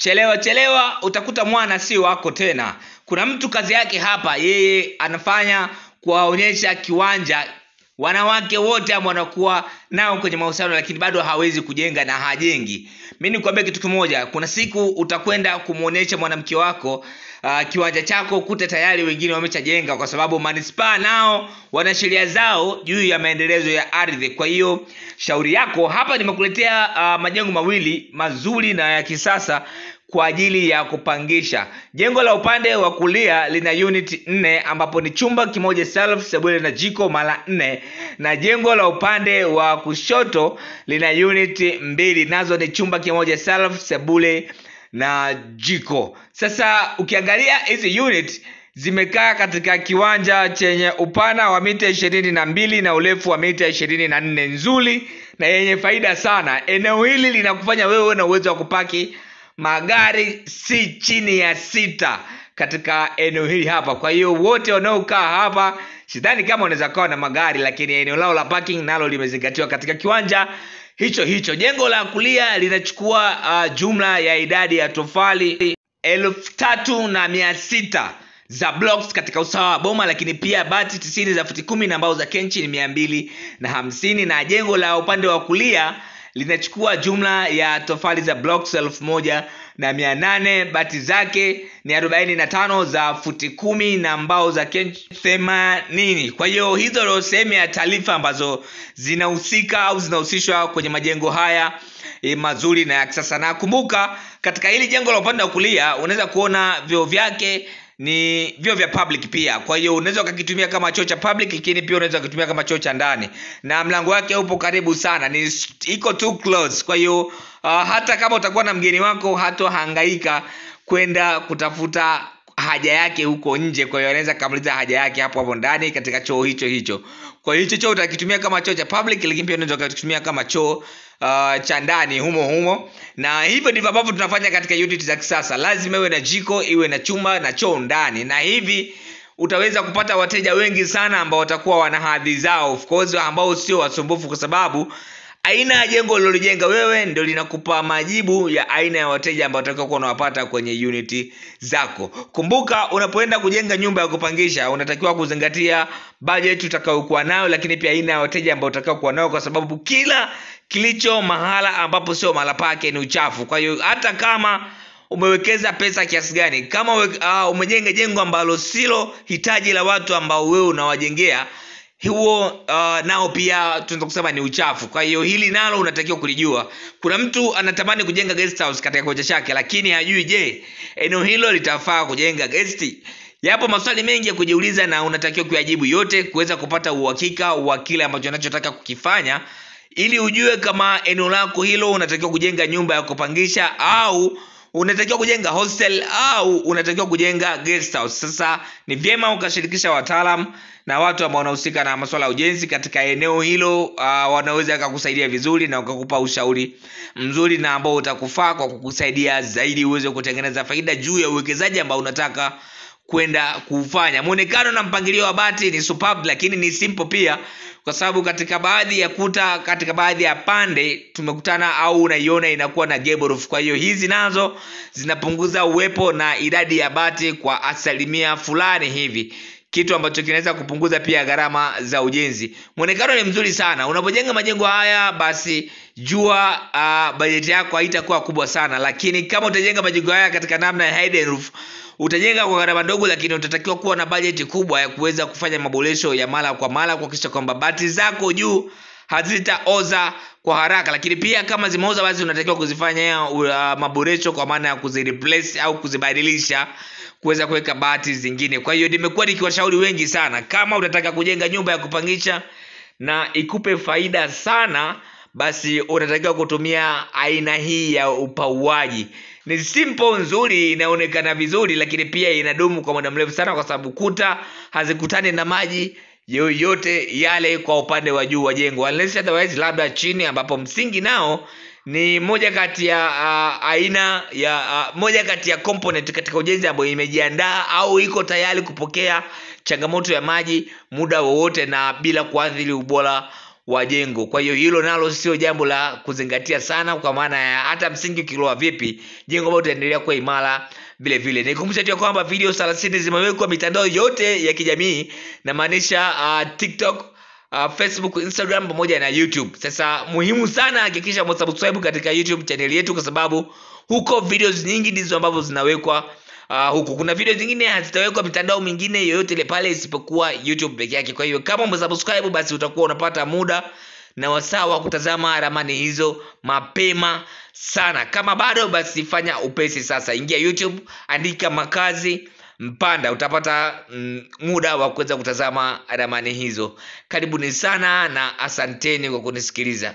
Chelewa utakuta mwana si wako tena. Kuna mtu kazi yake hapa, yeye anafanya kuwaonyesha kiwanja wanawake wote ambao wanakuwa nao kwenye mahusiano, lakini bado hawezi kujenga na hajengi. Mimi nikwambia kitu kimoja, kuna siku utakwenda kumuonesha mwanamke wako kiwanja chako, kuta tayari wengine wameshajenga, kwa sababu manispaa nao wana sheria zao juu ya maendelezo ya ardhi. Kwa hiyo shauri yako hapa, nimekuletea majengo mawili mazuri na ya kisasa kwa ajili ya kupangisha. Jengo la upande wa kulia lina unit 4 ambapo ni chumba kimoja self, sebule na jiko mara 4, na jengo la upande wa kushoto lina unit 2, nazo ni chumba kimoja self, sebule na jiko. Sasa ukiangalia hizi unit zimekaa katika kiwanja chenye upana wa mita 22 na urefu wa mita 24, nzuri na yenye faida sana. Eneo hili linakufanya wewe na uwezo wa kupaki magari si chini ya 6 katika eneo hili hapa. Kwa hiyo wote wanaokaa hapa, sidhani kama wanaweza kuwa na magari, lakini eneo lao la parking nalo limezingatiwa katika kiwanja hicho. Jengo la kulia linachukua jumla ya idadi ya tofali 3600 za blocks katika usawa wa boma, lakini pia bati 90 za futi 10 na mbao za kenchi ni 250. Na jengo la upande wa kulia linachukua jumla ya tofali za blocks 1800, bati zake ni 45 za futi 10 na mbao za kenchi 80. Kwa hiyo hizo ndio sehemu ya taarifa ambazo zinahusika au zinahusishwa kwenye majengo haya mazuri na ya kisasa. Na kumbuka, katika hili jengo la upande wa kulia unaweza kuona vyoo vyake ni vyoo vya public pia. Kwa hiyo unaweza ukakitumia kama choo cha public, lakini pia unaweza kutumia kama choo cha ndani, na mlango wake upo karibu sana, iko too close. Kwa hiyo hata kama utakuwa na mgeni wako hatohangaika kwenda kutafuta haja yake huko nje. Kwa hiyo anaweza kamaliza haja yake hapo ndani katika choo hicho. Kwa hiyo hicho choo utakitumia kama choo cha public, lakini pia unaweza kutumia kama choo cha ndani humo. Na hivyo ndivyo ambavyo tunafanya katika unit za kisasa. Lazima iwe na jiko, iwe na chumba na choo ndani, na hivi utaweza kupata wateja wengi sana ambao watakuwa wana hadhi zao, of course, ambao sio wasumbufu, kwa sababu aina ya jengo ulilojenga wewe ndio linakupa majibu ya aina ya wateja ambao utakuwa unawapata kwenye unit zako. Kumbuka, unapoenda kujenga nyumba ya kupangisha unatakiwa kuzingatia budget utakayokuwa nayo, lakini pia aina ya wateja ambao utakayokuwa nao, kwa sababu kila kilicho mahala ambapo sio mahala pake ni uchafu. Kwa hiyo hata kama umewekeza pesa kiasi gani, kama umejenga jengo ambalo silo hitaji la watu ambao wewe unawajengea, huo nao pia tunaweza kusema ni uchafu. Kwa hiyo hili nalo unatakiwa kulijua. Kuna mtu anatamani kujenga guest house katika kiwanja chake, lakini hajui, je, eneo hilo litafaa kujenga guest? Yapo maswali mengi ya kujiuliza na unatakiwa kuyajibu yote kuweza kupata uhakika wa kile ambacho unachotaka kukifanya, ili ujue kama eneo lako hilo unatakiwa kujenga nyumba ya kupangisha, au unatakiwa kujenga hostel, au unatakiwa kujenga guest house. Sasa ni vyema ukashirikisha wataalamu na watu ambao wanahusika na masuala ya ujenzi katika eneo hilo. Wanaweza kukusaidia vizuri na wakakupa ushauri mzuri na ambao utakufaa kwa kukusaidia zaidi uweze kutengeneza faida juu ya uwekezaji ambao unataka kwenda kufanya. Muonekano na mpangilio wa bati ni superb, lakini ni simple pia, kwa sababu katika baadhi ya kuta, katika baadhi ya pande tumekutana au unaiona inakuwa na gable roof. Kwa hiyo hizi nazo zinapunguza uwepo na idadi ya bati kwa asilimia fulani hivi, kitu ambacho kinaweza kupunguza pia gharama za ujenzi. Muonekano ni mzuri sana. Unapojenga majengo haya, basi jua budget yako haitakuwa kubwa sana, lakini kama utajenga majengo haya katika namna ya hidden roof, utajenga kwa gharama ndogo, lakini utatakiwa kuwa na budget kubwa ya kuweza kufanya maboresho ya mara kwa mara kuhakikisha kwamba bati zako juu hazitaoza kwa haraka. Lakini pia kama zimeoza, basi unatakiwa kuzifanya maboresho kwa maana ya kuzireplace au kuzibadilisha kuweza kuweka bati zingine. Kwa hiyo nimekuwa nikiwashauri wengi sana, kama unataka kujenga nyumba ya kupangisha na ikupe faida sana, basi unatakiwa kutumia aina hii ya upauaji. Ni simple, nzuri, inaonekana vizuri, lakini pia inadumu kwa muda mrefu sana, kwa sababu kuta hazikutani na maji yoyote yale kwa upande wa juu wa jengo, unless otherwise labda chini, ambapo msingi nao ni moja kati ya component katika ujenzi ambayo imejiandaa au iko tayari kupokea changamoto ya maji muda wowote na bila kuathiri ubora wa jengo. Kwa hiyo hilo nalo sio jambo la kuzingatia sana, kwa maana ya hata msingi ukiloa vipi, jengo bado utaendelea kuwa imara vile vile. Nikukumbusha tu kwamba video 30 zimewekwa mitandao yote ya kijamii, na maanisha TikTok, Facebook, Instagram pamoja na YouTube. Sasa muhimu sana hakikisha umesubscribe katika YouTube channel yetu, kwa sababu huko videos nyingi ndizo ambazo zinawekwa huku. Kuna video zingine hazitawekwa mitandao mingine yoyote ile pale isipokuwa YouTube peke yake. Kwa hiyo kama umesubscribe, basi utakuwa unapata muda na wasaa wa kutazama ramani hizo mapema sana. Kama bado, basi fanya upesi sasa, ingia YouTube, andika Makazi Mpanda, utapata muda wa kuweza kutazama ramani hizo. Karibuni sana na asanteni kwa kunisikiliza.